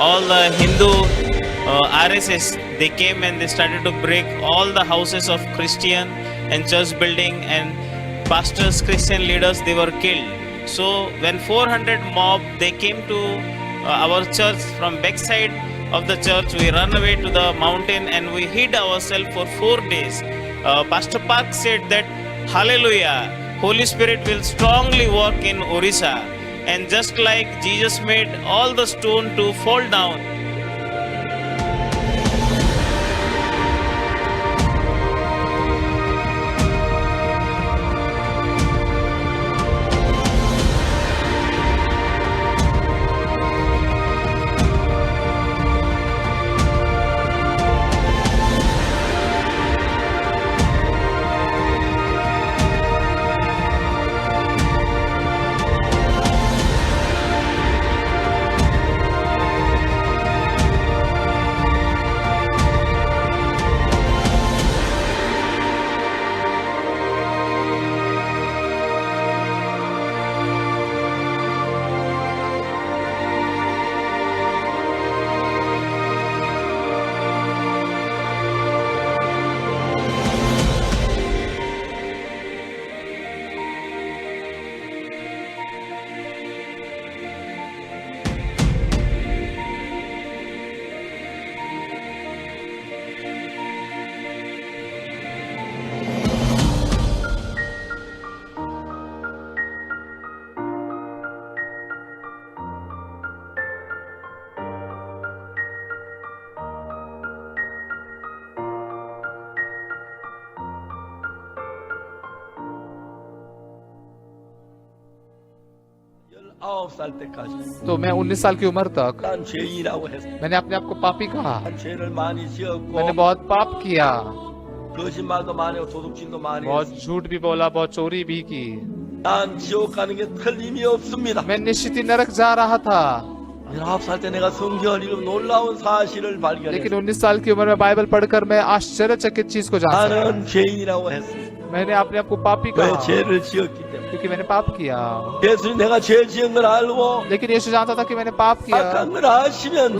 All the Hindu RSS, they came and they started to break all the houses of Christian and church building, and pastors, Christian leaders, they were killed. So when 400 mob, they came to our church from backside of the church, we ran away to the mountain and we hid ourselves for 4 days. Pastor Park said that, hallelujah, Holy Spirit will strongly work in Orissa. And just like Jesus made all the stone to fall down, तो मैं 19 साल की उम्र तक मैंने अपने आप को पापी कहा। मैंने बहुत पाप किया, बहुत झूठ भी बोला, बहुत चोरी भी की। मैं निश्चित ही नरक जा रहा था। 19살 때 내가 성경을 읽으면 놀라운 사실을 발견했어. लेकिन 19 साल की उम्र में बाइबल पढ़कर मैं आश्चर्यचकित चीज को जान सका। 나는 죄인이라고 했습니다. मैंने अपने आप को पापी 왜 कहा 죄를 지었기 때문에. क्योंकि मैंने पाप किया। 예수님 내가 죄 지은 걸 알고 लेकिन यीशु जानता था कि मैंने पाप किया। 악한 걸 아시면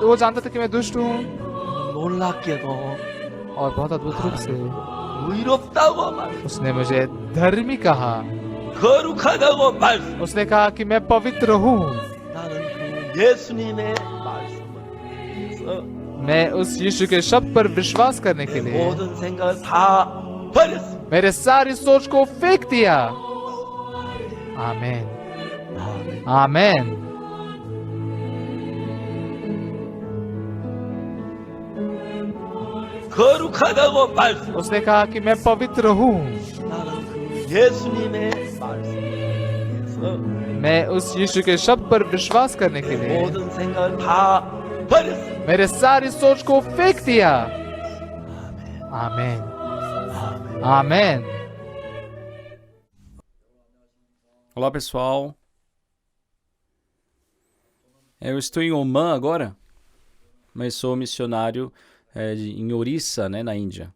वो जानता था कि मैं दुष्ट हूँ 놀랍게도 और बहुत अद्भुत रूप से 의롭다고 말했어. उसने मुझे धर्मी कहा। 거룩하다고 말했어. उसने कहा कि मैं पवित्र हूँ। 나는 그 예수님의 말씀을 위해서 मैं उस यीशु के शब्द पर विश्वास करने के लिए 모든 생각을 다 버렸어. मेरे सारी सोच को फेंक दिया। आमीन, आमीन। 거룩하다고 말씀. उसने कहा कि मैं पवित्र हूँ। 나는 그 예수님의 말씀을 위해서 मैं उस यीशु के शब्द पर विश्वास करने के लिए 모든 생각을 다 버렸어. मेरे सारी सोच को फेंक दिया। आमीन, आमीन। Olá pessoal, eu estou em Oman agora, mas sou missionário em Orissa, né, na Índia.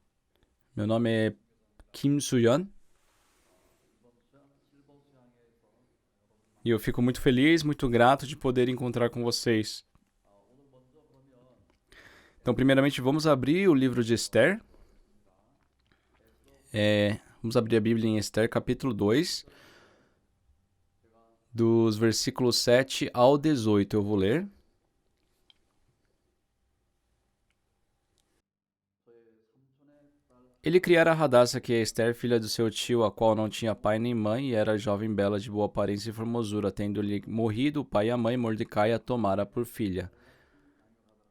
Meu nome é Kim Soo-yeon E eu fico muito feliz, muito grato de poder encontrar com vocês. Então, primeiramente, vamos abrir o livro de Esther. Vamos abrir a Bíblia em Esther, capítulo 2, dos versículos 7 ao 18. Eu vou ler. Ele criara Radassa, que é Esther, filha do seu tio, a qual não tinha pai nem mãe, e era jovem bela de boa aparência e formosura, tendo-lhe morrido o pai e a mãe, Mordecai a tomara por filha.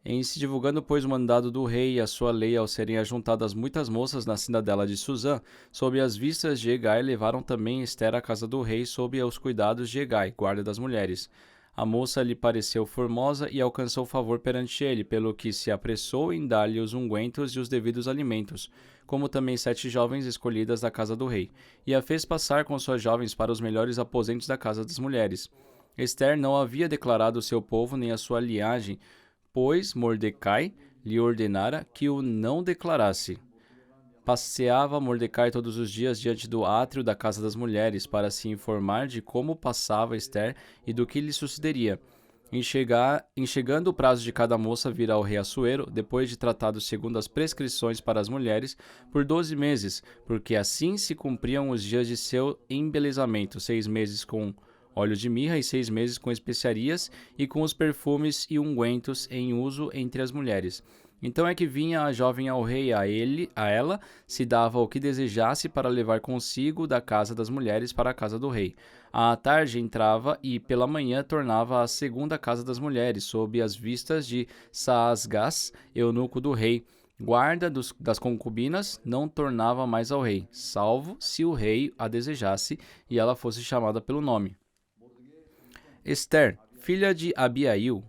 Em se divulgando, pois, o mandado do rei e a sua lei, ao serem ajuntadas muitas moças na cidadela de Suzã, sob as vistas de Hegai, levaram também Esther à casa do rei, sob os cuidados de Hegai, guarda das mulheres. A moça lhe pareceu formosa e alcançou favor perante ele, pelo que se apressou em dar-lhe os ungüentos e os devidos alimentos, como também 7 jovens escolhidas da casa do rei, e a fez passar com suas jovens para os melhores aposentos da casa das mulheres. Esther não havia declarado o seu povo nem a sua linhagem, pois Mordecai lhe ordenara que o não declarasse. Passeava Mordecai todos os dias diante do átrio da casa das mulheres, para se informar de como passava Esther e do que lhe sucederia. Em chegando o prazo de cada moça vir ao rei Assuero, depois de tratado segundo as prescrições para as mulheres, por 12 meses, porque assim se cumpriam os dias de seu embelezamento, 6 meses com óleo de mirra e 6 meses com especiarias e com os perfumes e ungüentos em uso entre as mulheres. Então é que vinha a jovem ao rei, a ela se dava o que desejasse para levar consigo da casa das mulheres para a casa do rei. À tarde entrava e pela manhã tornava à segunda casa das mulheres, sob as vistas de Saasgás, eunuco do rei. Guarda das concubinas, não tornava mais ao rei, salvo se o rei a desejasse e ela fosse chamada pelo nome. Esther, filha de Abiail,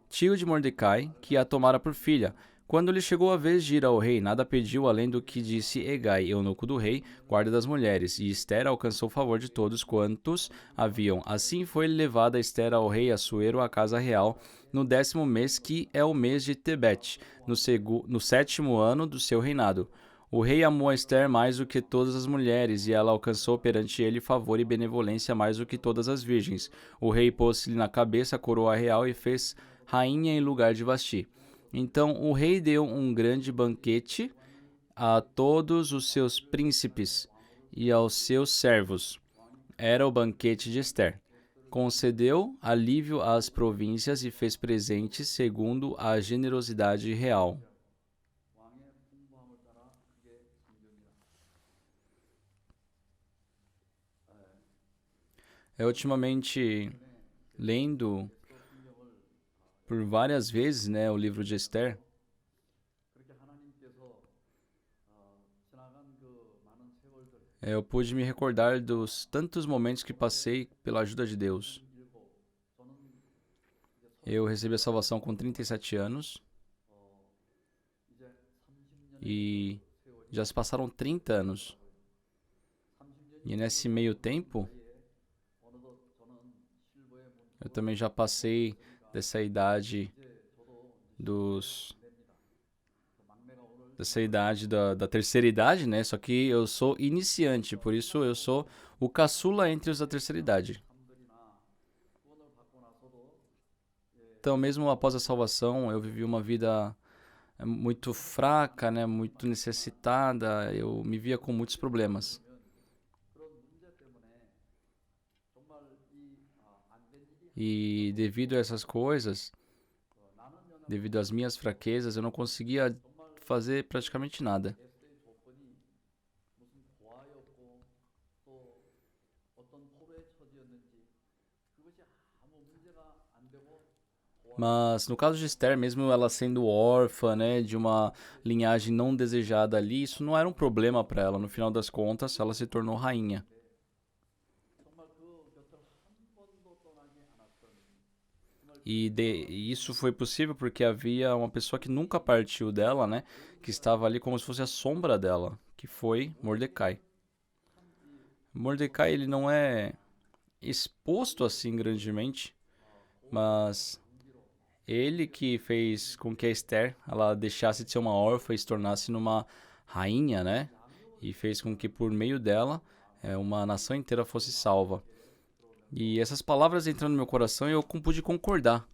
tio de Mordecai, que a tomara por filha. Quando lhe chegou a vez de ir ao rei, nada pediu além do que disse Hegai, eunuco do rei, guarda das mulheres, e Esther alcançou o favor de todos quantos haviam. Assim foi levada Esther ao rei Assuero à casa real, no 10º mês, que é o mês de Tebete, no 7º ano do seu reinado. O rei amou a Esther mais do que todas as mulheres, e ela alcançou perante ele favor e benevolência mais do que todas as virgens. O rei pôs-lhe na cabeça a coroa real e fez rainha em lugar de Vasti. Então o rei deu um grande banquete a todos os seus príncipes e aos seus servos. Era o banquete de Esther. Concedeu alívio às províncias e fez presentes segundo a generosidade real. Ultimamente, lendo por várias vezes, o livro de Esther, eu pude me recordar dos tantos momentos que passei pela ajuda de Deus. Eu recebi a salvação com 37 anos e já se passaram 30 anos. E nesse meio tempo, eu também já passei dessa idade da terceira idade, né? Só que eu sou iniciante, por isso eu sou o caçula entre os da terceira idade. Então, mesmo após a salvação, eu vivi uma vida muito fraca, né? Muito necessitada. Eu me via com muitos problemas. E devido a essas coisas, devido às minhas fraquezas, eu não conseguia fazer praticamente nada. Mas no caso de Esther, mesmo ela sendo órfã, né, de uma linhagem não desejada ali, isso não era um problema para ela. No final das contas, ela se tornou rainha. E isso foi possível porque havia uma pessoa que nunca partiu dela, né? Que estava ali como se fosse a sombra dela, que foi Mordecai. Mordecai, ele não é exposto assim grandemente, mas ele que fez com que a Esther, ela deixasse de ser uma órfã e se tornasse numa rainha, né? E fez com que por meio dela, uma nação inteira fosse salva. E essas palavras entrando no meu coração e eu pude concordar.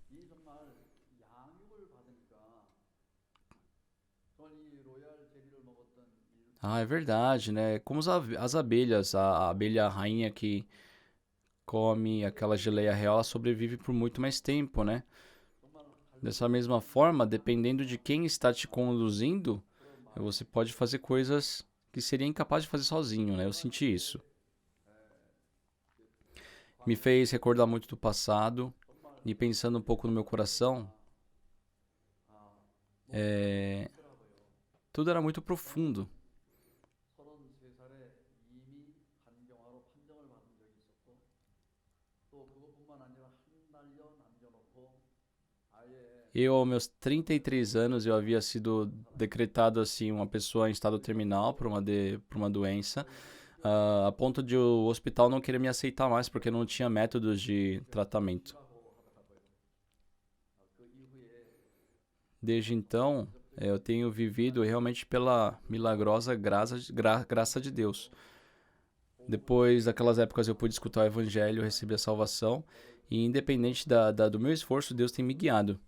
Ah, é verdade, né? Como as abelhas, a abelha rainha que come aquela geleia real, ela sobrevive por muito mais tempo, né? Dessa mesma forma, dependendo de quem está te conduzindo, você pode fazer coisas que seria incapaz de fazer sozinho, né? Eu senti isso. Me fez recordar muito do passado e pensando um pouco no meu coração, tudo era muito profundo. Eu, aos meus 33 anos, eu havia sido decretado assim uma pessoa em estado terminal por uma doença, a ponto de o hospital não querer me aceitar mais porque não tinha métodos de tratamento. Desde então, eu tenho vivido realmente pela milagrosa graça de Deus. Depois daquelas épocas eu pude escutar o evangelho, receber a salvação e independente do meu esforço, Deus tem me guiado.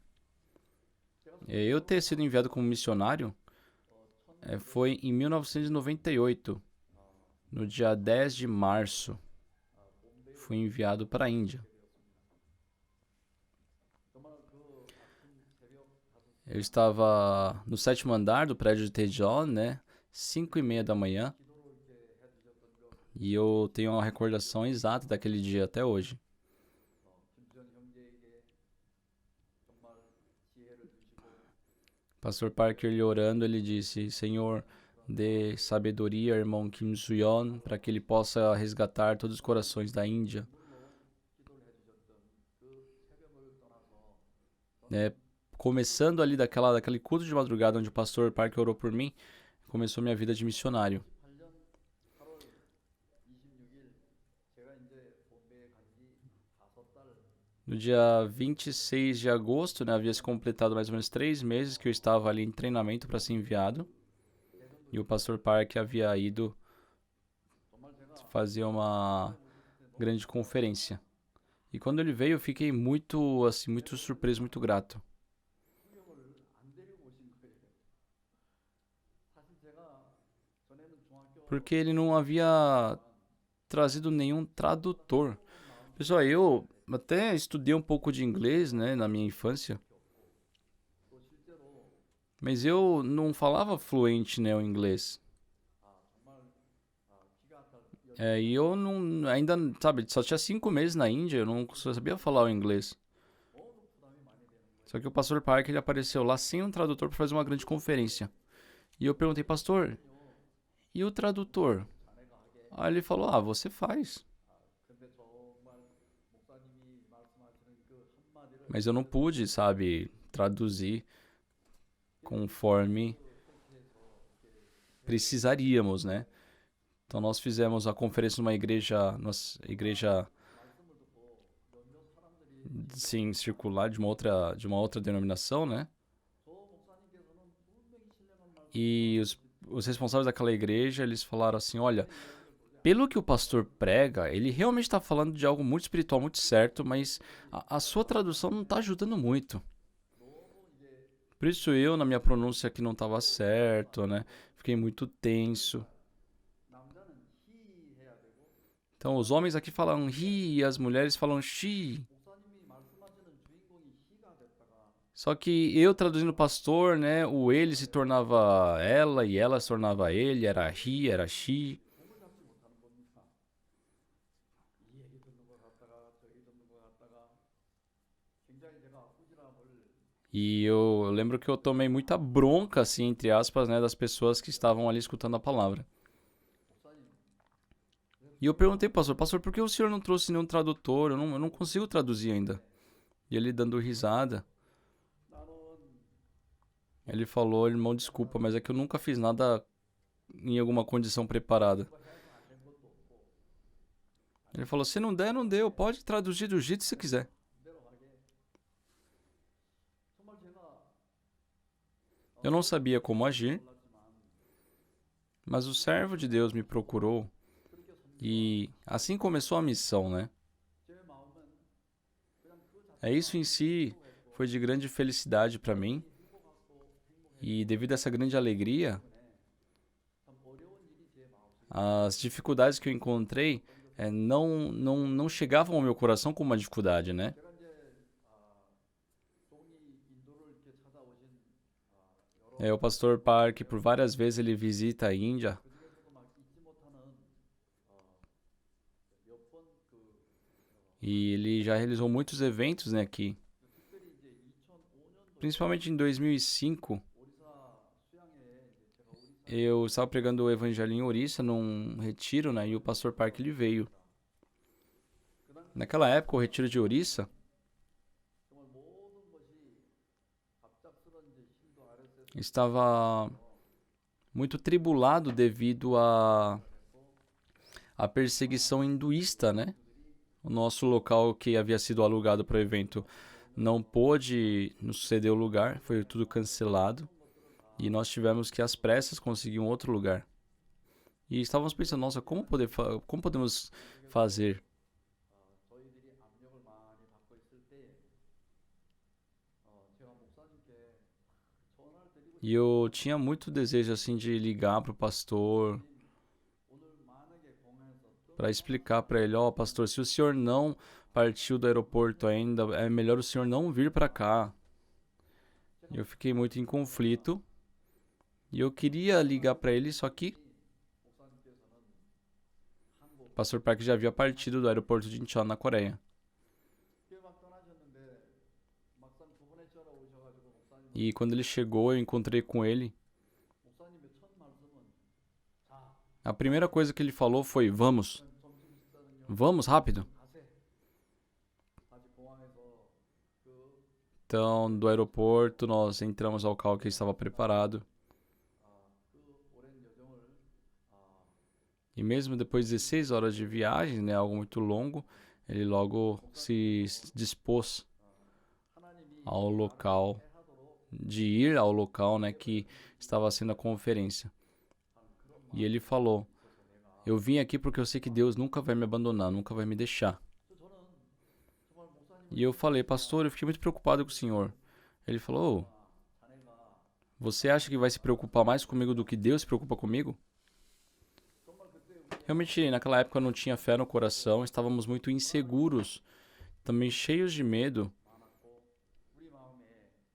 Eu ter sido enviado como missionário foi em 1998, no dia 10 de março. Fui enviado para a Índia. Eu estava no 7º andar do prédio de Tejon, né? 5:30 da manhã. E eu tenho uma recordação exata daquele dia até hoje. Pastor Parker, ele orando, ele disse: Senhor, dê sabedoria ao irmão Kim Soo-yeon para que ele possa resgatar todos os corações da Índia. Começando ali daquele culto de madrugada onde o pastor Parker orou por mim, começou minha vida de missionário. No dia 26 de agosto, né, havia se completado mais ou menos 3 meses que eu estava ali em treinamento para ser enviado. E o pastor Park havia ido fazer uma grande conferência. E quando ele veio, eu fiquei muito surpreso, muito grato. Porque ele não havia trazido nenhum tradutor. Pessoal, eu até estudei um pouco de inglês, né, na minha infância. Mas eu não falava fluente, né, o inglês. E eu não, ainda, sabe, só tinha 5 meses na Índia, eu não sabia falar o inglês. Só que o pastor Parker, ele apareceu lá sem um tradutor para fazer uma grande conferência. E eu perguntei: pastor, e o tradutor? Aí ele falou: você faz. Mas eu não pude, sabe, traduzir conforme precisaríamos, né? Então nós fizemos a conferência numa igreja, sim, circular de uma outra denominação, né? E os responsáveis daquela igreja, eles falaram assim: olha, pelo que o pastor prega, ele realmente está falando de algo muito espiritual, muito certo, mas a sua tradução não está ajudando muito. Por isso eu, na minha pronúncia aqui não estava certo, né? Fiquei muito tenso. Então os homens aqui falam he e as mulheres falam she. Só que eu traduzindo pastor, né? O ele se tornava ela e ela se tornava ele, era he, era she. E eu lembro que eu tomei muita bronca, assim, entre aspas, né, das pessoas que estavam ali escutando a palavra. E eu perguntei, pastor, por que o senhor não trouxe nenhum tradutor? Eu não consigo traduzir ainda. E ele dando risada. Ele falou: irmão, desculpa, mas é que eu nunca fiz nada em alguma condição preparada. Ele falou: se não der, não deu. Pode traduzir do jeito que você quiser. Eu não sabia como agir, mas o servo de Deus me procurou e assim começou a missão, né? Isso em si foi de grande felicidade para mim. E devido a essa grande alegria, as dificuldades que eu encontrei não chegavam ao meu coração como uma dificuldade, né? O pastor Park, por várias vezes, ele visita a Índia. E ele já realizou muitos eventos, né, aqui. Principalmente em 2005, eu estava pregando o evangelho em Orissa, num retiro, né, e o pastor Park ele veio. Naquela época, o retiro de Orissa estava muito tribulado devido à perseguição hinduísta, né? O nosso local que havia sido alugado para o evento não pôde nos ceder o lugar, foi tudo cancelado. E nós tivemos que, às pressas, conseguir um outro lugar. E estávamos pensando, nossa, como podemos fazer? E eu tinha muito desejo, assim, de ligar para o pastor, para explicar para ele, ó, pastor, se o senhor não partiu do aeroporto ainda, é melhor o senhor não vir para cá. Eu fiquei muito em conflito. E eu queria ligar para ele, só que o pastor Park já havia partido do aeroporto de Incheon, na Coreia. E quando ele chegou, eu encontrei com ele. A primeira coisa que ele falou foi, vamos. Vamos, rápido. Então, do aeroporto, nós entramos ao carro que estava preparado. E mesmo depois de 16 horas de viagem, né, algo muito longo, ele logo se dispôs ao local, de ir ao local, né, que estava sendo a conferência. E ele falou, eu vim aqui porque eu sei que Deus nunca vai me abandonar, nunca vai me deixar. E eu falei, pastor, eu fiquei muito preocupado com o senhor. Ele falou, você acha que vai se preocupar mais comigo do que Deus se preocupa comigo? Realmente, naquela época eu não tinha fé no coração, estávamos muito inseguros, também cheios de medo.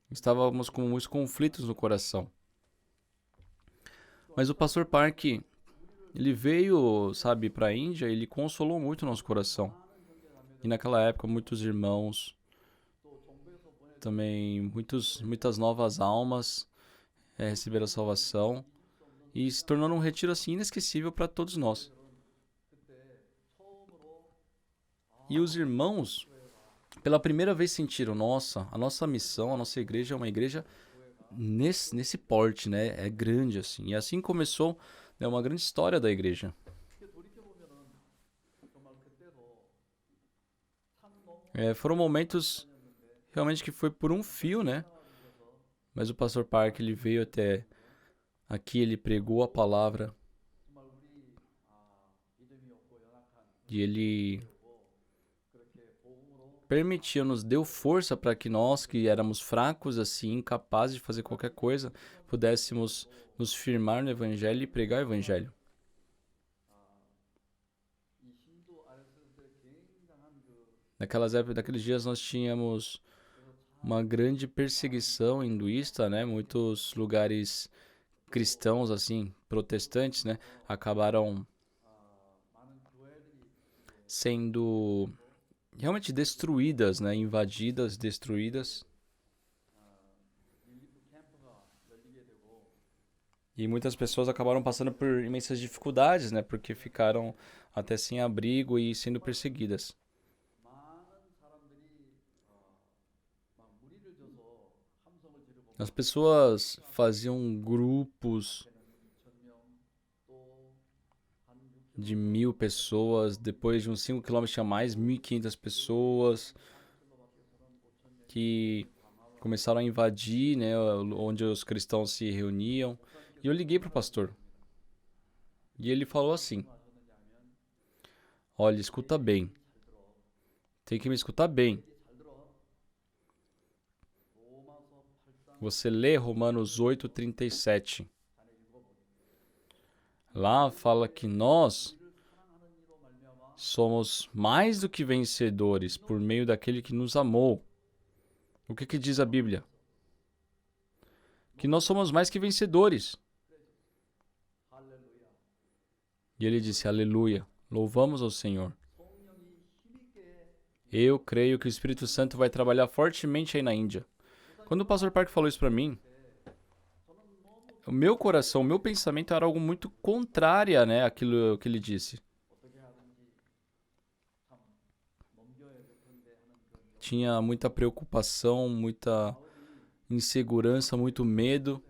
Estávamos com muitos conflitos no coração. Mas o pastor Park, ele veio, sabe, para a Índia, ele consolou muito o nosso coração. E naquela época, muitos irmãos, também muitas novas almas receberam a salvação. E se tornando um retiro assim inesquecível para todos nós. E os irmãos, pela primeira vez sentiram, nossa, a nossa missão, a nossa igreja é uma igreja nesse porte, né? É grande assim. E assim começou, né, uma grande história da igreja. Foram momentos realmente que foi por um fio, né? Mas o pastor Park, ele veio até aqui, ele pregou a palavra. E ele permitiu, nos deu força para que nós, que éramos fracos, assim, incapazes de fazer qualquer coisa, pudéssemos nos firmar no Evangelho e pregar o Evangelho. Naqueles dias nós tínhamos uma grande perseguição hinduísta, né? Muitos lugares cristãos, assim, protestantes, né? Acabaram sendo realmente destruídas, né? Invadidas, destruídas. E muitas pessoas acabaram passando por imensas dificuldades, né? Porque ficaram até sem abrigo e sendo perseguidas. As pessoas faziam grupos de 1.000 pessoas, depois de uns 5 quilômetros tinha mais 1.500 pessoas que começaram a invadir, né, onde os cristãos se reuniam. E eu liguei para o pastor. E ele falou assim, olha, escuta bem. Tem que me escutar bem. Você lê Romanos 8:37. Lá fala que nós somos mais do que vencedores por meio daquele que nos amou. O que diz a Bíblia? Que nós somos mais que vencedores. E ele disse, aleluia, louvamos ao Senhor. Eu creio que o Espírito Santo vai trabalhar fortemente aí na Índia. Quando o pastor Park falou isso para mim, o meu coração, o meu pensamento era algo muito contrário, né, àquilo que ele disse. Tinha muita preocupação, muita insegurança, muito medo.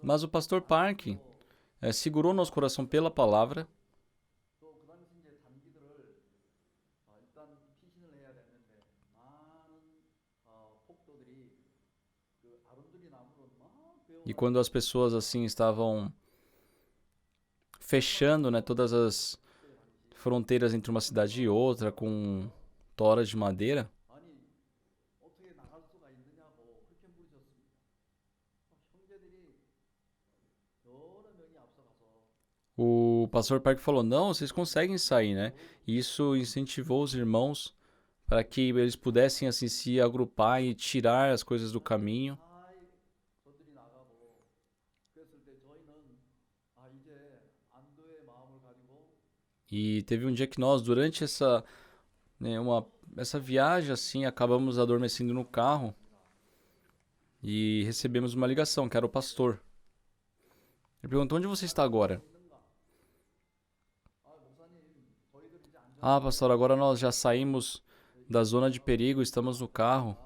Mas o pastor Park segurou nosso coração pela palavra. E quando as pessoas assim estavam fechando, né, todas as fronteiras entre uma cidade e outra com toras de madeira, o pastor Park falou, não, vocês conseguem sair, né? E isso incentivou os irmãos para que eles pudessem assim se agrupar e tirar as coisas do caminho. E teve um dia que nós, durante essa viagem, assim, acabamos adormecendo no carro e recebemos uma ligação, que era o pastor. Ele perguntou, onde você está agora? Ah, pastor, agora nós já saímos da zona de perigo, estamos no carro.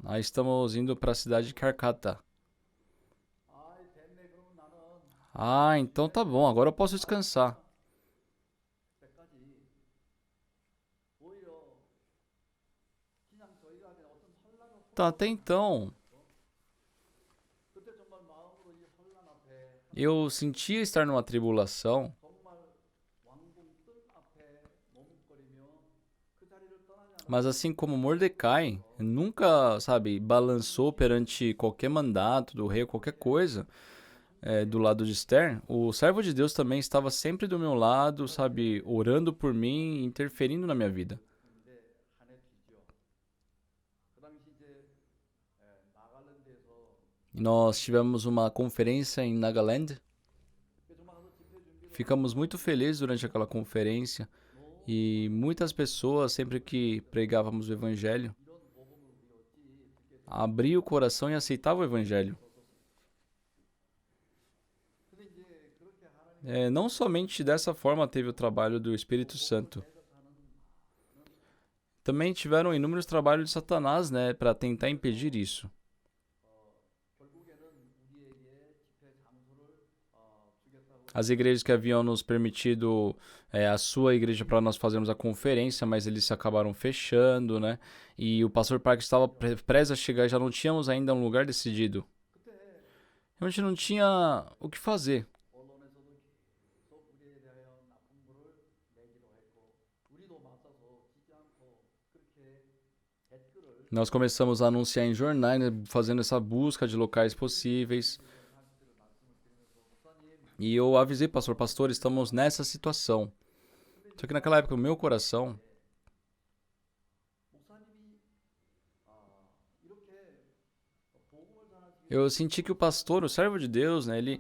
Aí estamos indo para a cidade de Calcata. Ah, então tá bom, agora eu posso descansar. Tá, até então, eu sentia estar numa tribulação, mas assim como Mordecai, nunca, sabe, balançou perante qualquer mandato do rei, qualquer coisa. Do lado de Esther, o servo de Deus também estava sempre do meu lado, sabe, orando por mim, interferindo na minha vida. Nós tivemos uma conferência em Nagaland. Ficamos muito felizes durante aquela conferência e muitas pessoas, sempre que pregávamos o Evangelho, abriam o coração e aceitavam o Evangelho. Não somente dessa forma teve o trabalho do Espírito Santo. Também tiveram inúmeros trabalhos de Satanás, né, para tentar impedir isso. As igrejas que haviam nos permitido a sua igreja para nós fazermos a conferência, mas eles se acabaram fechando, né? E o pastor Park estava prestes a chegar e já não tínhamos ainda um lugar decidido. A gente não tinha o que fazer. Nós começamos a anunciar em jornais, né, fazendo essa busca de locais possíveis. E eu avisei, pastor, estamos nessa situação. Só que naquela época, o meu coração, eu senti que o pastor, o servo de Deus, né, ele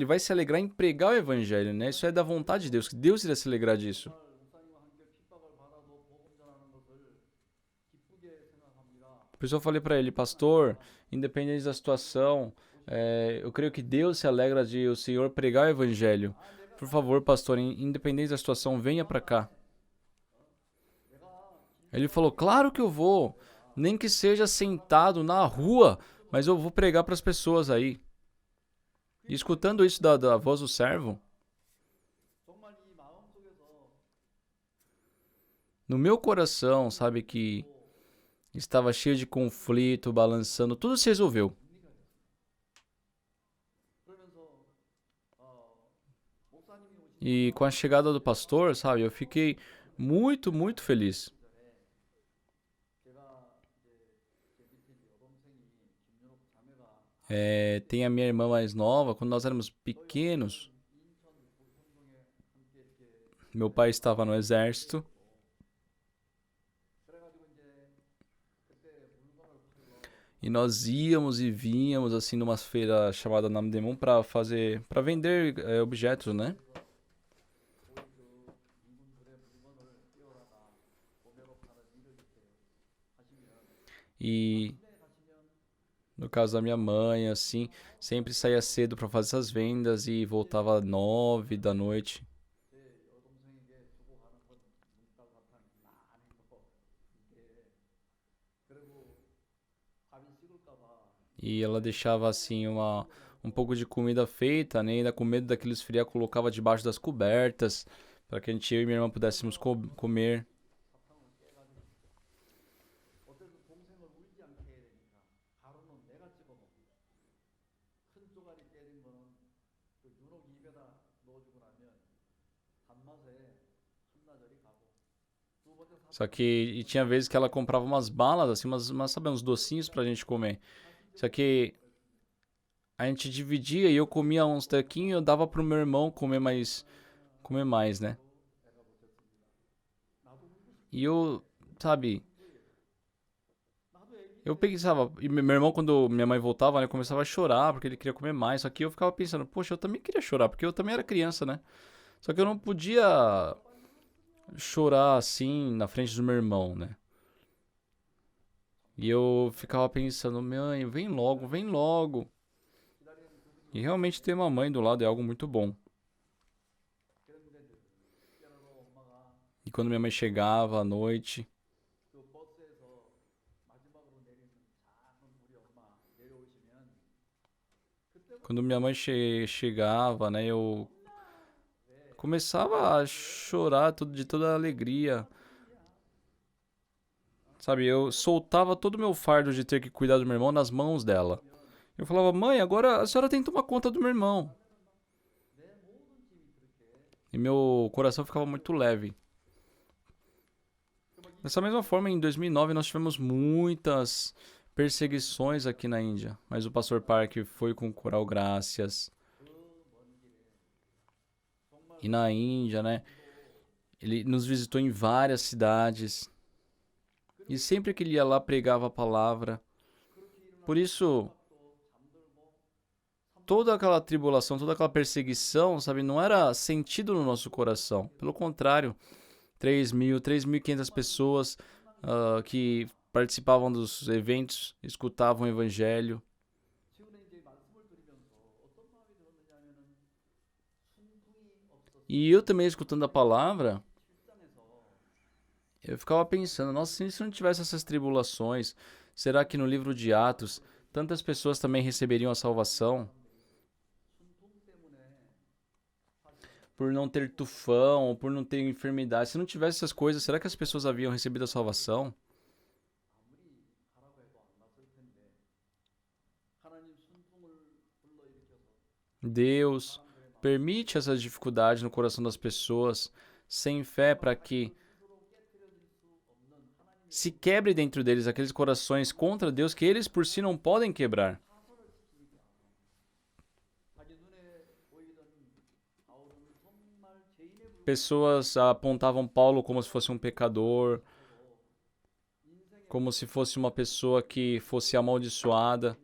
vai se alegrar em pregar o evangelho, né? Isso é da vontade de Deus, que Deus iria se alegrar disso. Por isso eu falei para ele, pastor, independente da situação, eu creio que Deus se alegra de o Senhor pregar o evangelho. Por favor, pastor, independente da situação, venha para cá. Ele falou, claro que eu vou, nem que seja sentado na rua, mas eu vou pregar para as pessoas aí. E escutando isso da voz do servo, no meu coração, sabe, que estava cheio de conflito, balançando, tudo se resolveu. E com a chegada do pastor, sabe, eu fiquei Muito, muito feliz. Tem a minha irmã mais nova. Quando nós éramos pequenos, meu pai estava no exército. E nós íamos e vínhamos assim numa feira chamada Namdaemun para vender objetos, né? E no caso da minha mãe, assim, sempre saía cedo para fazer essas vendas e voltava 9 da noite. E ela deixava assim um pouco de comida feita, né? Ainda com medo daqueles friar, colocava debaixo das cobertas para que eu e minha irmã pudéssemos comer. Só que e tinha vezes que ela comprava umas balas, assim, sabe, uns docinhos pra gente comer. Só que a gente dividia e eu comia uns tequinhos e eu dava pro meu irmão comer mais, né? E eu, sabe, eu pensava, e meu irmão, quando minha mãe voltava, né, começava a chorar porque ele queria comer mais. Só que eu ficava pensando, poxa, eu também queria chorar, porque eu também era criança, né? Só que eu não podia chorar assim na frente do meu irmão, né? E eu ficava pensando, mãe, vem logo, vem logo. E realmente ter uma mãe do lado é algo muito bom. E quando minha mãe chegava à noite, quando minha mãe chegava, né, eu começava a chorar de toda a alegria. Sabe, eu soltava todo o meu fardo de ter que cuidar do meu irmão nas mãos dela. Eu falava, mãe, agora a senhora tem que tomar conta do meu irmão. E meu coração ficava muito leve. Dessa mesma forma, em 2009, nós tivemos muitas perseguições aqui na Índia. Mas o pastor Park foi com o Coral Gracias. E na Índia, né? Ele nos visitou em várias cidades. E sempre que ele ia lá, pregava a palavra. Por isso, toda aquela tribulação, toda aquela perseguição, sabe, não era sentido no nosso coração. Pelo contrário, 3.500 pessoas que participavam dos eventos, escutavam o evangelho. E eu também escutando a palavra, eu ficava pensando, nossa, se não tivesse essas tribulações, será que no livro de Atos, tantas pessoas também receberiam a salvação? Por não ter tufão, ou por não ter enfermidade. Se não tivesse essas coisas, será que as pessoas haviam recebido a salvação? Deus permite essas dificuldades no coração das pessoas sem fé para que se quebre dentro deles aqueles corações contra Deus que eles por si não podem quebrar. Pessoas apontavam Paulo como se fosse um pecador, como se fosse uma pessoa que fosse amaldiçoada.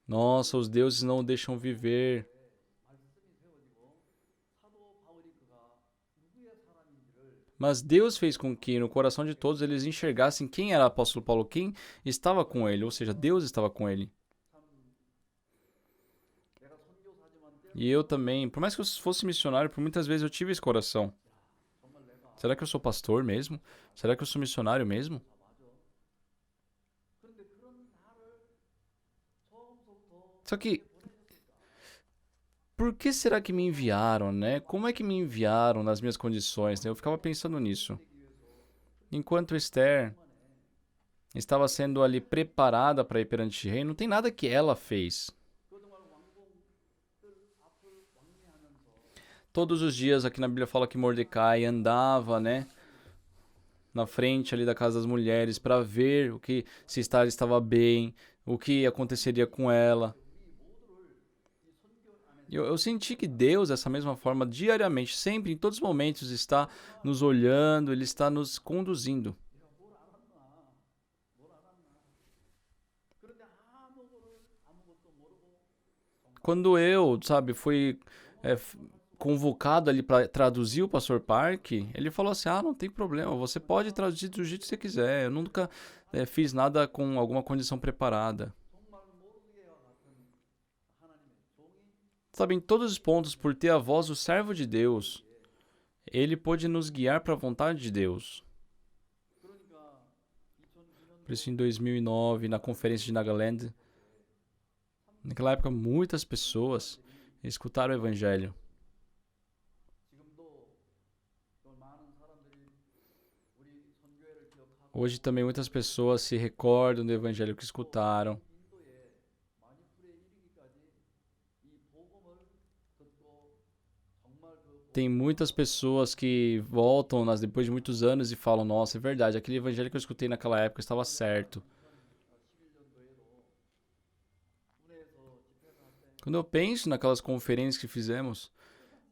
Nossa, os deuses não o deixam viver. Mas Deus fez com que no coração de todos eles enxergassem quem era o apóstolo Paulo, quem estava com ele, ou seja, Deus estava com ele. E eu também, por mais que eu fosse missionário, por muitas vezes eu tive esse coração. Será que eu sou pastor mesmo? Será que eu sou missionário mesmo? Só que, por que será que me enviaram, né? Como é que me enviaram nas minhas condições, né? Eu ficava pensando nisso. Enquanto Esther estava sendo ali preparada para ir perante o rei, não tem nada que ela fez. Todos os dias aqui na Bíblia fala que Mordecai andava, né, na frente ali da casa das mulheres para ver o que se Esther estava bem, o que aconteceria com ela. Eu senti que Deus, dessa mesma forma, diariamente, sempre, em todos os momentos, está nos olhando, Ele está nos conduzindo. Quando eu, sabe, fui convocado ali para traduzir o Pastor Park, ele falou assim, não tem problema, você pode traduzir do jeito que você quiser. Eu nunca fiz nada com alguma condição preparada. Sabe, em todos os pontos, por ter a voz do servo de Deus, ele pôde nos guiar para a vontade de Deus. Por isso, em 2009, na conferência de Nagaland, naquela época, muitas pessoas escutaram o Evangelho. Hoje também muitas pessoas se recordam do Evangelho que escutaram. Tem muitas pessoas que voltam depois de muitos anos e falam, nossa, é verdade, aquele evangelho que eu escutei naquela época estava certo. Quando eu penso naquelas conferências que fizemos,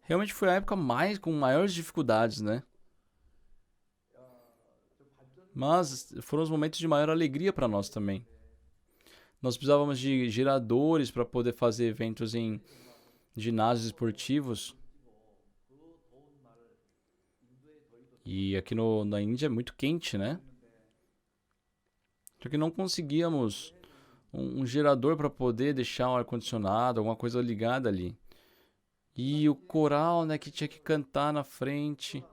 realmente foi a época com maiores dificuldades, né? Mas foram os momentos de maior alegria para nós também. Nós precisávamos de geradores para poder fazer eventos em ginásios esportivos. E aqui na Índia é muito quente, né? Só que não conseguíamos um gerador para poder deixar um ar-condicionado, alguma coisa ligada ali. E o coral, né, que tinha que cantar na frente.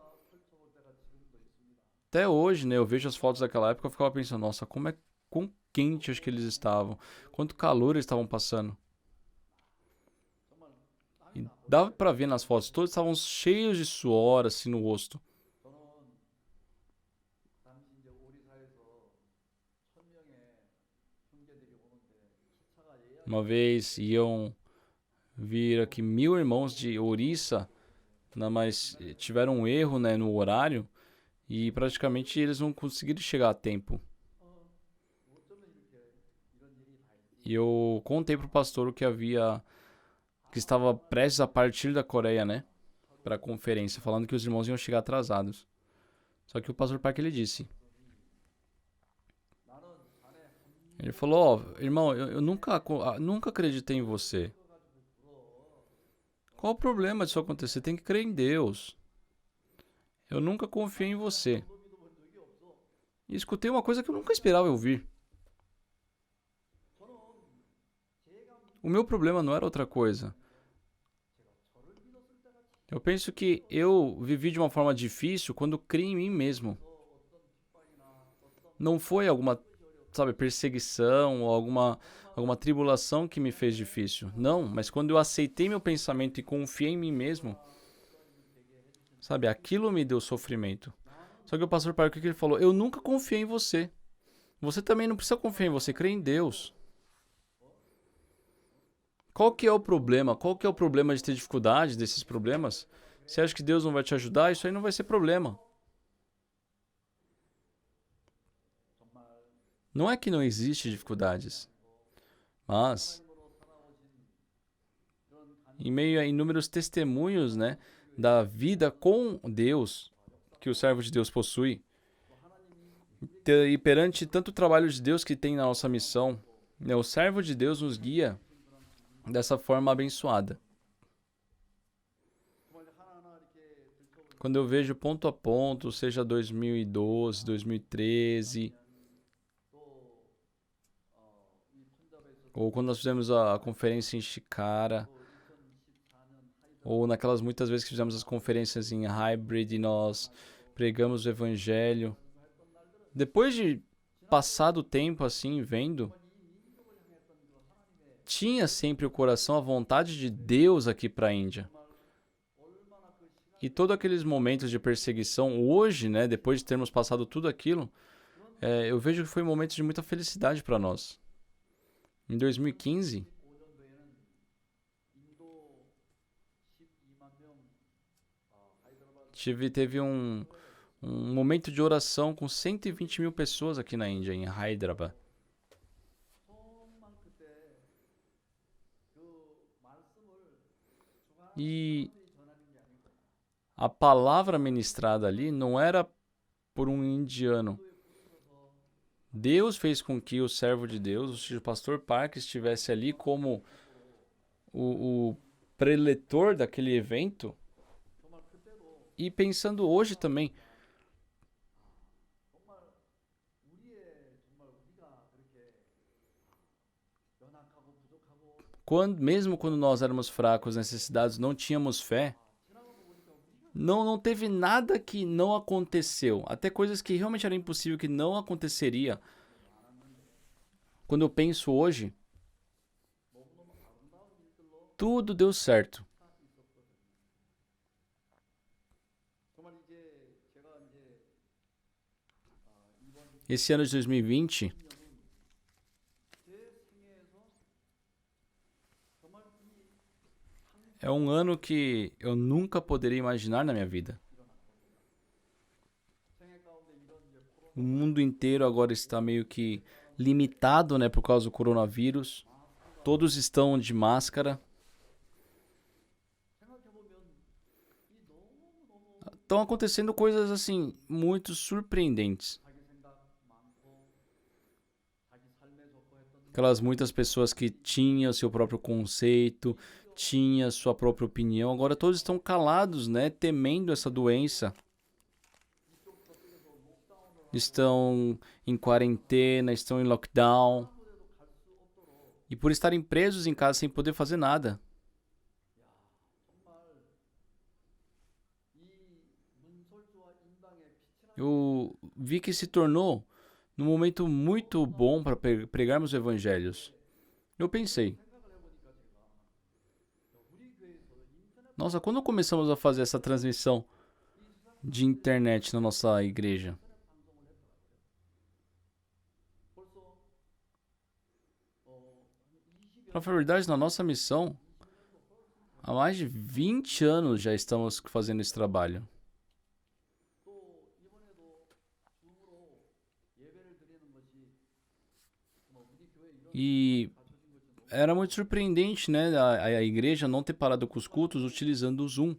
Até hoje, né, eu vejo as fotos daquela época e ficava pensando, nossa, quão quente acho que eles estavam. Quanto calor eles estavam passando. E dava para ver nas fotos, todos estavam cheios de suor, assim, no rosto. Uma vez iam vir aqui 1000 irmãos de Orissa, mas tiveram um erro, né, no horário e praticamente eles não conseguiram chegar a tempo. E eu contei pro pastor o que estava prestes a partir da Coreia, né, para a conferência, falando que os irmãos iam chegar atrasados. Só que o pastor Park ele disse, ele falou, irmão, eu nunca acreditei em você. Qual o problema disso acontecer? Tem que crer em Deus. Eu nunca confiei em você. E escutei uma coisa que eu nunca esperava ouvir. O meu problema não era outra coisa. Eu penso que eu vivi de uma forma difícil quando criei em mim mesmo. Não foi alguma perseguição ou alguma tribulação que me fez difícil. Não, mas quando eu aceitei meu pensamento e confiei em mim mesmo, aquilo me deu sofrimento. Só que o pastor Parker, o que ele falou? Eu nunca confiei em você. Você também não precisa confiar em você, crê em Deus. Qual que é o problema? Qual que é o problema de ter dificuldade desses problemas? Você acha que Deus não vai te ajudar? Isso aí não vai ser problema. Não é que não existe dificuldades, mas em meio a inúmeros testemunhos, né, da vida com Deus que o servo de Deus possui, e perante tanto trabalho de Deus que tem na nossa missão, né, o servo de Deus nos guia dessa forma abençoada. Quando eu vejo ponto a ponto, seja 2012, 2013... ou quando nós fizemos a conferência em Shikara, ou naquelas muitas vezes que fizemos as conferências em Hybrid e nós pregamos o Evangelho. Depois de passado tempo assim, vendo, tinha sempre o coração, a vontade de Deus aqui para a Índia. E todos aqueles momentos de perseguição, hoje, né, depois de termos passado tudo aquilo, eu vejo que foi momentos de muita felicidade para nós. Em 2015, Teve um momento de oração com 120 mil pessoas aqui na Índia, em Hyderabad. E a palavra ministrada ali não era por um indiano. Deus fez com que o servo de Deus, ou seja, o pastor Park, estivesse ali como o preletor daquele evento. E pensando hoje também, mesmo quando nós éramos fracos, necessitados, não tínhamos fé, não teve nada que não aconteceu. Até coisas que realmente era impossível que não aconteceria. Quando eu penso hoje, tudo deu certo. Esse ano de 2020 é um ano que eu nunca poderia imaginar na minha vida. O mundo inteiro agora está meio que limitado, né, por causa do coronavírus. Todos estão de máscara. Estão acontecendo coisas assim muito surpreendentes. Aquelas muitas pessoas que tinham seu próprio conceito, tinha sua própria opinião, agora todos estão calados, né, temendo essa doença. Estão em quarentena, estão em lockdown. E por estarem presos em casa sem poder fazer nada. Eu vi que se tornou num momento muito bom para pregarmos os evangelhos. Eu pensei, nossa, quando começamos a fazer essa transmissão de internet na nossa igreja? Para falar a verdade, na nossa missão, há mais de 20 anos já estamos fazendo esse trabalho. E era muito surpreendente, né, a igreja não ter parado com os cultos utilizando o Zoom.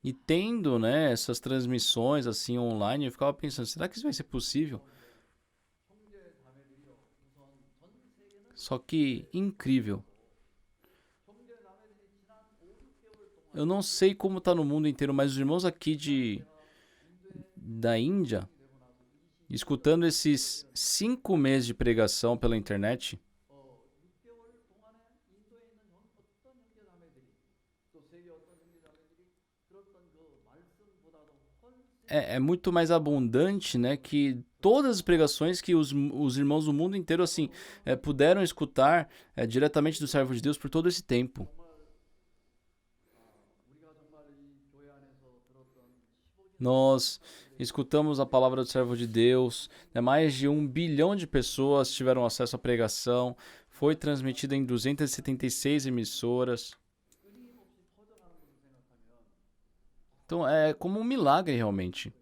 E tendo, né, essas transmissões assim online, eu ficava pensando, será que isso vai ser possível? Só que incrível. Eu não sei como está no mundo inteiro, mas os irmãos aqui da Índia, escutando esses 5 meses de pregação pela internet, é muito mais abundante, né, que todas as pregações que os irmãos do mundo inteiro assim puderam escutar diretamente do servo de Deus por todo esse tempo. Nós escutamos a palavra do servo de Deus, né, mais de 1 bilhão de pessoas tiveram acesso à pregação, foi transmitida em 276 emissoras. Então é como um milagre realmente.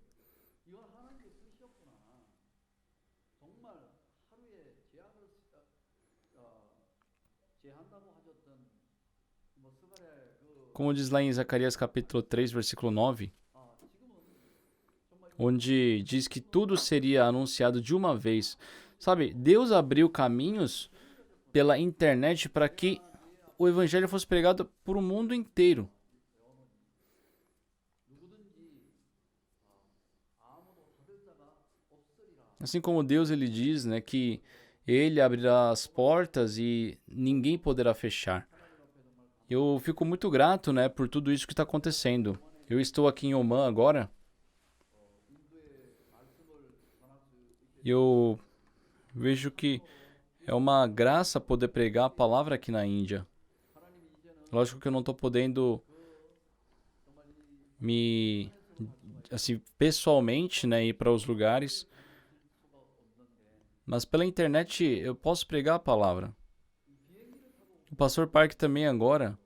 Como diz lá em Zacarias capítulo 3, versículo 9, onde diz que tudo seria anunciado de uma vez. Sabe, Deus abriu caminhos pela internet para que o evangelho fosse pregado por o mundo inteiro. Assim como Deus ele diz, né, que ele abrirá as portas e ninguém poderá fechar. Eu fico muito grato, né, por tudo isso que está acontecendo. Eu estou aqui em Oman agora. Eu vejo que é uma graça poder pregar a palavra aqui na Índia. Lógico que eu não estou podendo assim, pessoalmente, né, ir para os lugares. Mas pela internet eu posso pregar a palavra. O pastor Park também agora,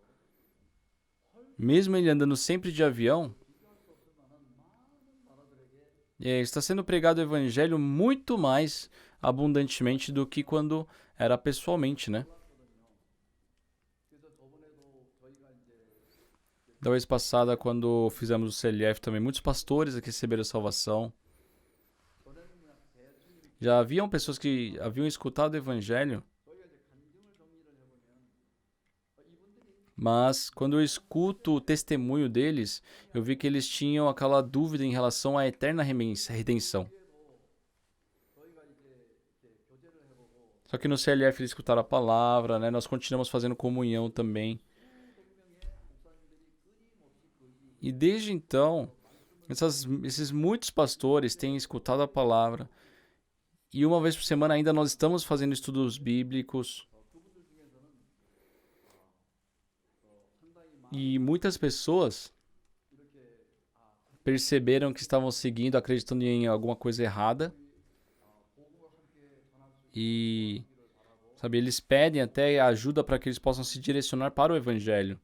mesmo ele andando sempre de avião, está sendo pregado o evangelho muito mais abundantemente do que quando era pessoalmente, né? Da vez passada, quando fizemos o CLF também, muitos pastores aqui receberam a salvação. Já haviam pessoas que haviam escutado o evangelho, mas quando eu escuto o testemunho deles, eu vi que eles tinham aquela dúvida em relação à eterna redenção. Só que no CLF eles escutaram a palavra, né? Nós continuamos fazendo comunhão também. E desde então, esses muitos pastores têm escutado a palavra. E uma vez por semana ainda nós estamos fazendo estudos bíblicos. E muitas pessoas perceberam que estavam seguindo, acreditando em alguma coisa errada. E, sabe, eles pedem até ajuda para que eles possam se direcionar para o evangelho.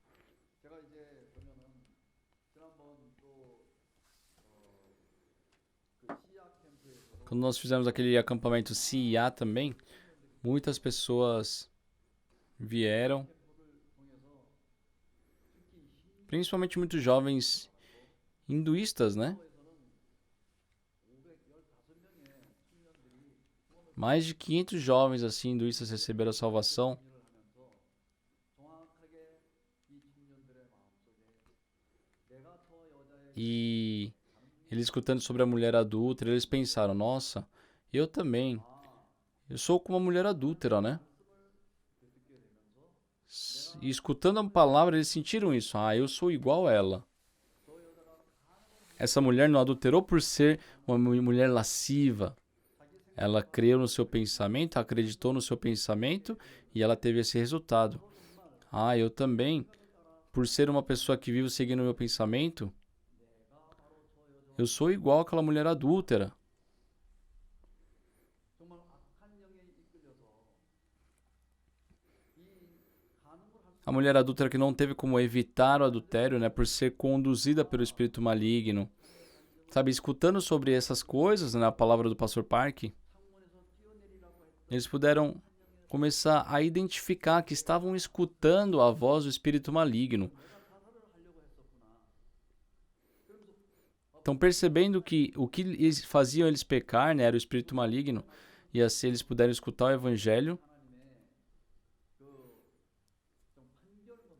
Quando nós fizemos aquele acampamento CIA também, muitas pessoas vieram, principalmente muitos jovens hinduístas, né? Mais de 500 jovens assim hinduístas receberam a salvação. E eles escutando sobre a mulher adúltera, eles pensaram, nossa, eu também. Eu sou como uma mulher adúltera, né? E escutando a palavra, eles sentiram isso. Ah, eu sou igual a ela. Essa mulher não adulterou por ser uma mulher lasciva. Ela creu no seu pensamento, acreditou no seu pensamento e ela teve esse resultado. Ah, eu também, por ser uma pessoa que vive seguindo o meu pensamento, eu sou igual àquela mulher adúltera. A mulher adúltera que não teve como evitar o adultério, né, por ser conduzida pelo espírito maligno. Sabe, escutando sobre essas coisas, né, a palavra do pastor Park, eles puderam começar a identificar que estavam escutando a voz do espírito maligno. Então, percebendo que o que eles faziam eles pecar, né, era o espírito maligno, e assim eles puderam escutar o evangelho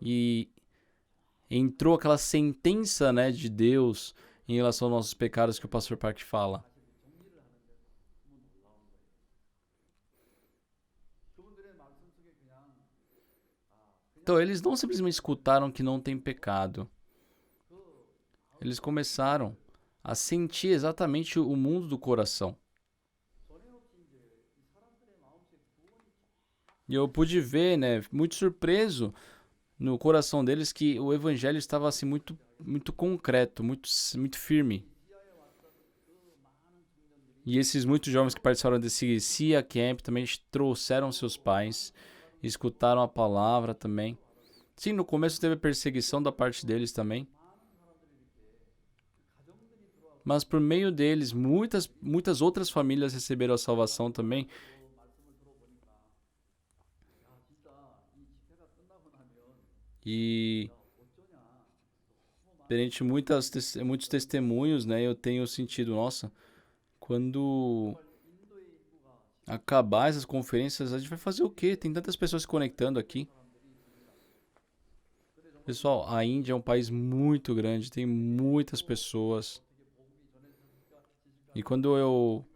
e entrou aquela sentença, né, de Deus em relação aos nossos pecados que o pastor Park fala. Então, eles não simplesmente escutaram que não tem pecado. Eles começaram a sentir exatamente o mundo do coração. E eu pude ver, né, muito surpreso no coração deles que o evangelho estava assim muito concreto, muito firme. E esses muitos jovens que participaram desse CIA Camp também trouxeram seus pais, escutaram a palavra também. Sim, no começo teve perseguição da parte deles também. Mas por meio deles, muitas outras famílias receberam a salvação também. E perante muitos testemunhos, né, eu tenho sentido, nossa, quando acabar essas conferências, a gente vai fazer o quê? Tem tantas pessoas se conectando aqui. Pessoal, a Índia é um país muito grande, tem muitas pessoas. E quando eu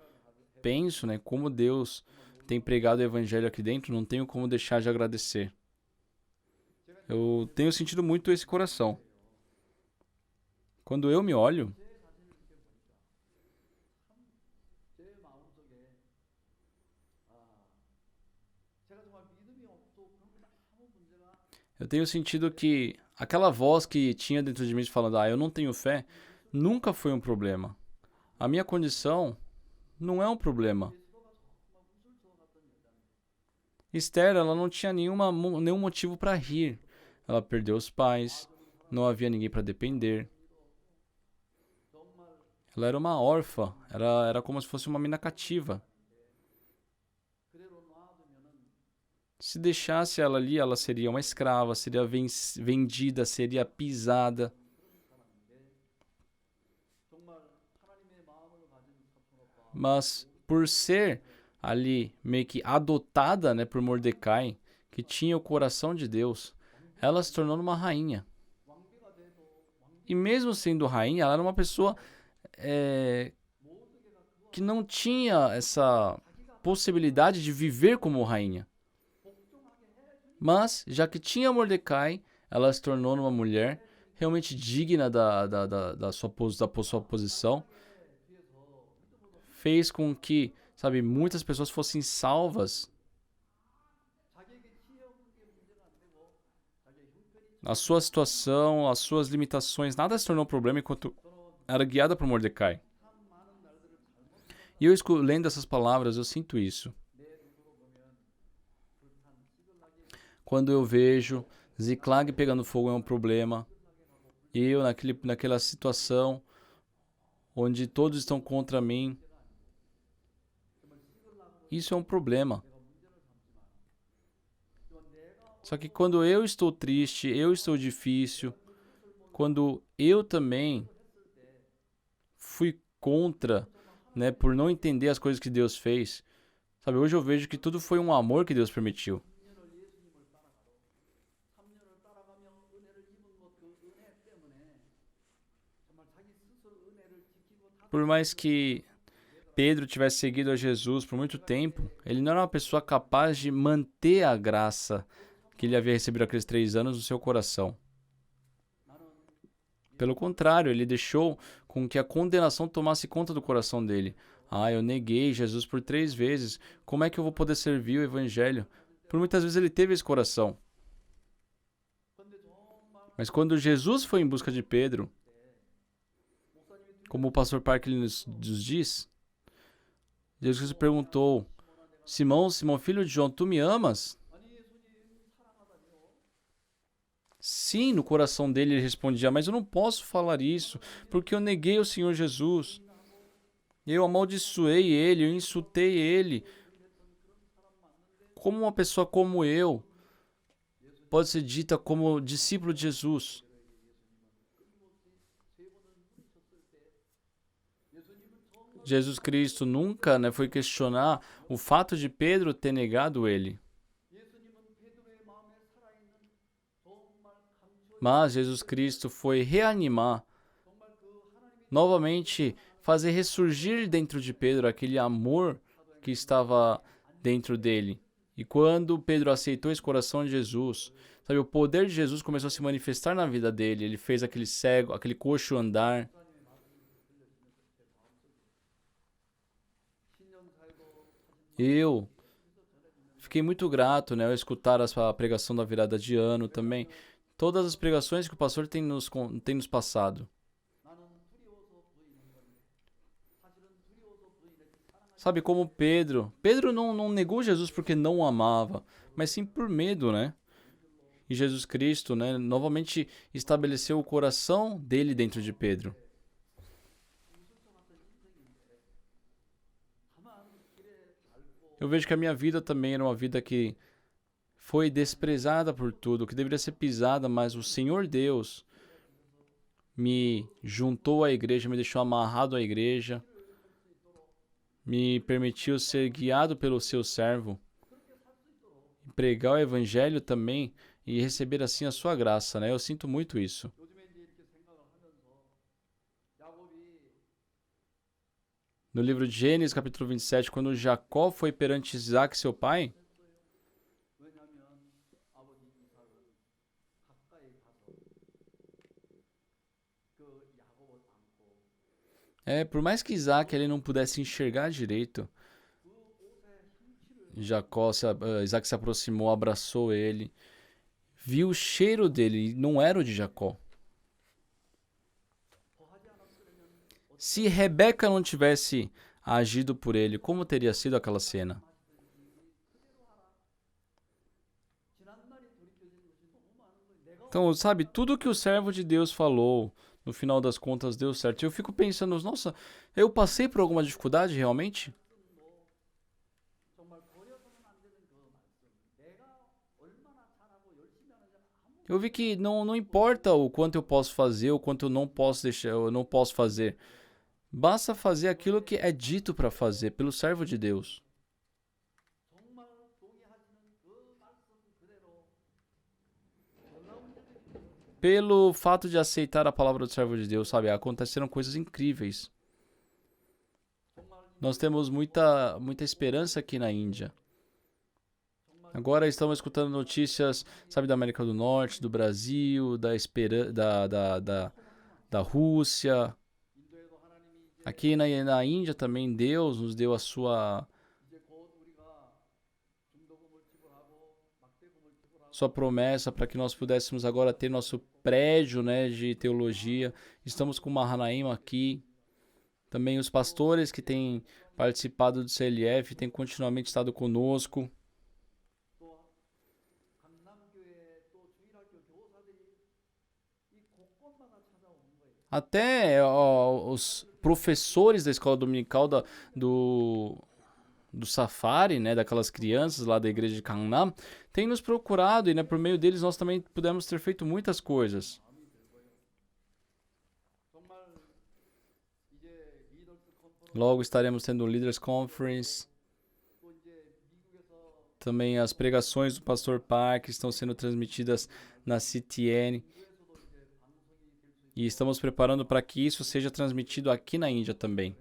penso, né, como Deus tem pregado o evangelho aqui dentro, não tenho como deixar de agradecer. Eu tenho sentido muito esse coração. Quando eu me olho, eu tenho sentido que aquela voz que tinha dentro de mim falando, eu não tenho fé, nunca foi um problema. A minha condição não é um problema. Esther, ela não tinha nenhum motivo para rir. Ela perdeu os pais, não havia ninguém para depender. Ela era uma órfã, era como se fosse uma mina cativa. Se deixasse ela ali, ela seria uma escrava, seria vendida, seria pisada. Mas por ser ali meio que adotada, né, por Mordecai, que tinha o coração de Deus, ela se tornou uma rainha. E mesmo sendo rainha, ela era uma pessoa que não tinha essa possibilidade de viver como rainha. Mas, já que tinha Mordecai, ela se tornou uma mulher realmente digna da sua posição. Fez com que, sabe, muitas pessoas fossem salvas. A sua situação, as suas limitações, nada se tornou problema enquanto era guiada por Mordecai. E eu lendo essas palavras, eu sinto isso. Quando eu vejo Ziklag pegando fogo é um problema, eu naquela situação onde todos estão contra mim, isso é um problema. Só que quando eu estou triste, eu estou difícil, quando eu também fui contra, né, por não entender as coisas que Deus fez, sabe, hoje eu vejo que tudo foi um amor que Deus permitiu. Por mais que Pedro tivesse seguido a Jesus por muito tempo, ele não era uma pessoa capaz de manter a graça que ele havia recebido aqueles 3 anos no seu coração. Pelo contrário, ele deixou com que a condenação tomasse conta do coração dele. Eu neguei Jesus por 3 vezes. Como é que eu vou poder servir o evangelho? Por muitas vezes ele teve esse coração. Mas quando Jesus foi em busca de Pedro, como o pastor Parker nos diz, Jesus perguntou: Simão, filho de João, tu me amas? Sim, no coração dele ele respondia: mas eu não posso falar isso, porque eu neguei o Senhor Jesus. Eu amaldiçoei ele, eu insultei ele. Como uma pessoa como eu pode ser dita como discípulo de Jesus? Jesus Cristo nunca, né, foi questionar o fato de Pedro ter negado ele. Mas Jesus Cristo foi reanimar, novamente fazer ressurgir dentro de Pedro aquele amor que estava dentro dele. E quando Pedro aceitou esse coração de Jesus, sabe, o poder de Jesus começou a se manifestar na vida dele. Ele fez aquele cego, aquele coxo andar. Eu fiquei muito grato, né, ao escutar a pregação da virada de ano também. Todas as pregações que o pastor tem nos passado. Sabe, como Pedro. Pedro não negou Jesus porque não o amava, mas sim por medo, né? E Jesus Cristo, né, novamente estabeleceu o coração dele dentro de Pedro. Eu vejo que a minha vida também era uma vida que foi desprezada por tudo, que deveria ser pisada, mas o Senhor Deus me juntou à igreja, me deixou amarrado à igreja, me permitiu ser guiado pelo seu servo, pregar o evangelho também e receber assim a sua graça, né? Eu sinto muito isso. No livro de Gênesis, capítulo 27, quando Jacó foi perante Isaac, seu pai, por mais que Isaac ele não pudesse enxergar direito, Isaac se aproximou, abraçou ele, viu o cheiro dele, e não era o de Jacó. Se Rebeca não tivesse agido por ele, como teria sido aquela cena? Então, sabe, tudo que o servo de Deus falou, no final das contas deu certo. Eu fico pensando, nossa, eu passei por alguma dificuldade realmente? Eu vi que não importa o quanto eu posso fazer, o quanto eu não posso deixar, eu não posso fazer. Basta fazer aquilo que é dito para fazer pelo servo de Deus. Pelo fato de aceitar a palavra do servo de Deus, sabe? Aconteceram coisas incríveis. Nós temos muita esperança aqui na Índia. Agora estamos escutando notícias, sabe, da América do Norte, do Brasil, da Rússia. Aqui na Índia também Deus nos deu a sua promessa para que nós pudéssemos agora ter nosso prédio, né, de teologia. Estamos com o Mahanaim aqui. Também os pastores que têm participado do CLF têm continuamente estado conosco. Até os professores da escola dominical do Safari, né, daquelas crianças lá da igreja de Gangnam, têm nos procurado e, né, por meio deles nós também pudemos ter feito muitas coisas. Logo estaremos tendo o Leaders Conference. Também as pregações do Pastor Park estão sendo transmitidas na CTN. E estamos preparando para que isso seja transmitido aqui na Índia também.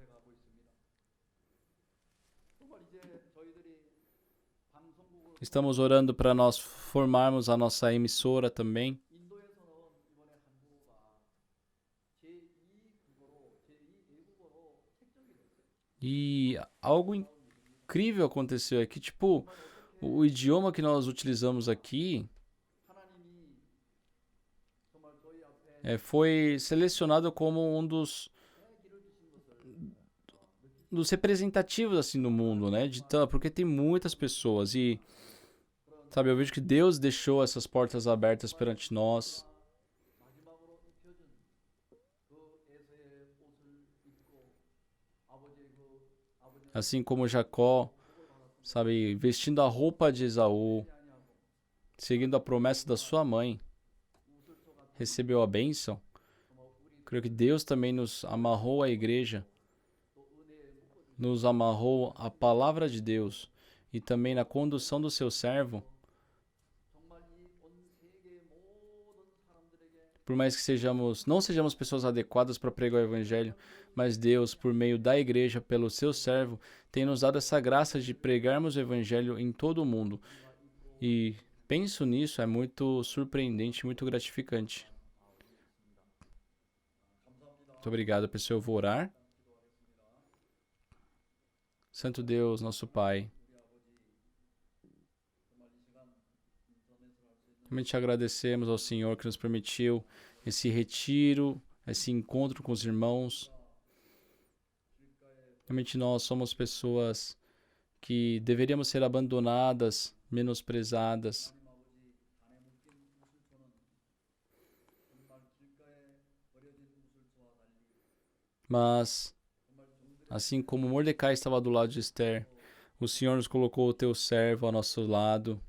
Estamos orando para nós formarmos a nossa emissora também. E algo incrível aconteceu aqui, tipo, o idioma que nós utilizamos aqui foi selecionado como um dos representativos assim no mundo, né? Porque tem muitas pessoas e, sabe, eu vejo que Deus deixou essas portas abertas perante nós. Assim como Jacó, sabe, vestindo a roupa de Esaú, seguindo a promessa da sua mãe, recebeu a bênção. Creio que Deus também nos amarrou à igreja, nos amarrou à palavra de Deus e também na condução do seu servo. Por mais que não sejamos pessoas adequadas para pregar o evangelho, mas Deus, por meio da igreja, pelo seu servo, tem nos dado essa graça de pregarmos o evangelho em todo o mundo. E penso nisso, é muito surpreendente, muito gratificante. Muito obrigado, pessoal. Eu vou orar. Santo Deus, nosso Pai, realmente agradecemos ao Senhor que nos permitiu esse retiro, esse encontro com os irmãos. Realmente nós somos pessoas que deveríamos ser abandonadas, menosprezadas. Mas, assim como Mordecai estava do lado de Esther, o Senhor nos colocou o teu servo ao nosso lado.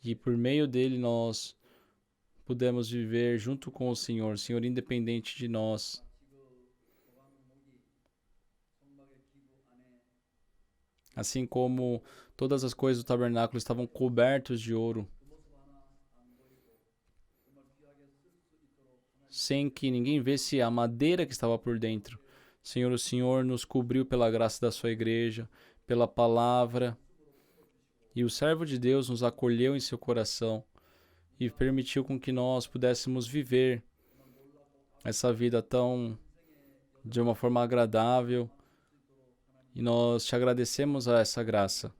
E por meio dele nós pudemos viver junto com o Senhor independente de nós. Assim como todas as coisas do tabernáculo estavam cobertas de ouro, sem que ninguém visse a madeira que estava por dentro. Senhor, o Senhor nos cobriu pela graça da sua igreja, pela palavra. E o servo de Deus nos acolheu em seu coração e permitiu com que nós pudéssemos viver essa vida de uma forma agradável. E nós te agradecemos a essa graça.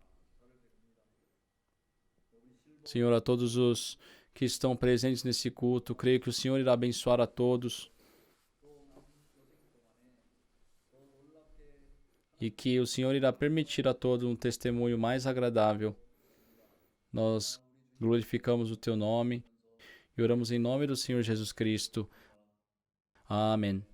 Senhor, a todos os que estão presentes nesse culto, creio que o Senhor irá abençoar a todos. E que o Senhor irá permitir a todos um testemunho mais agradável. Nós glorificamos o teu nome e oramos em nome do Senhor Jesus Cristo. Amém.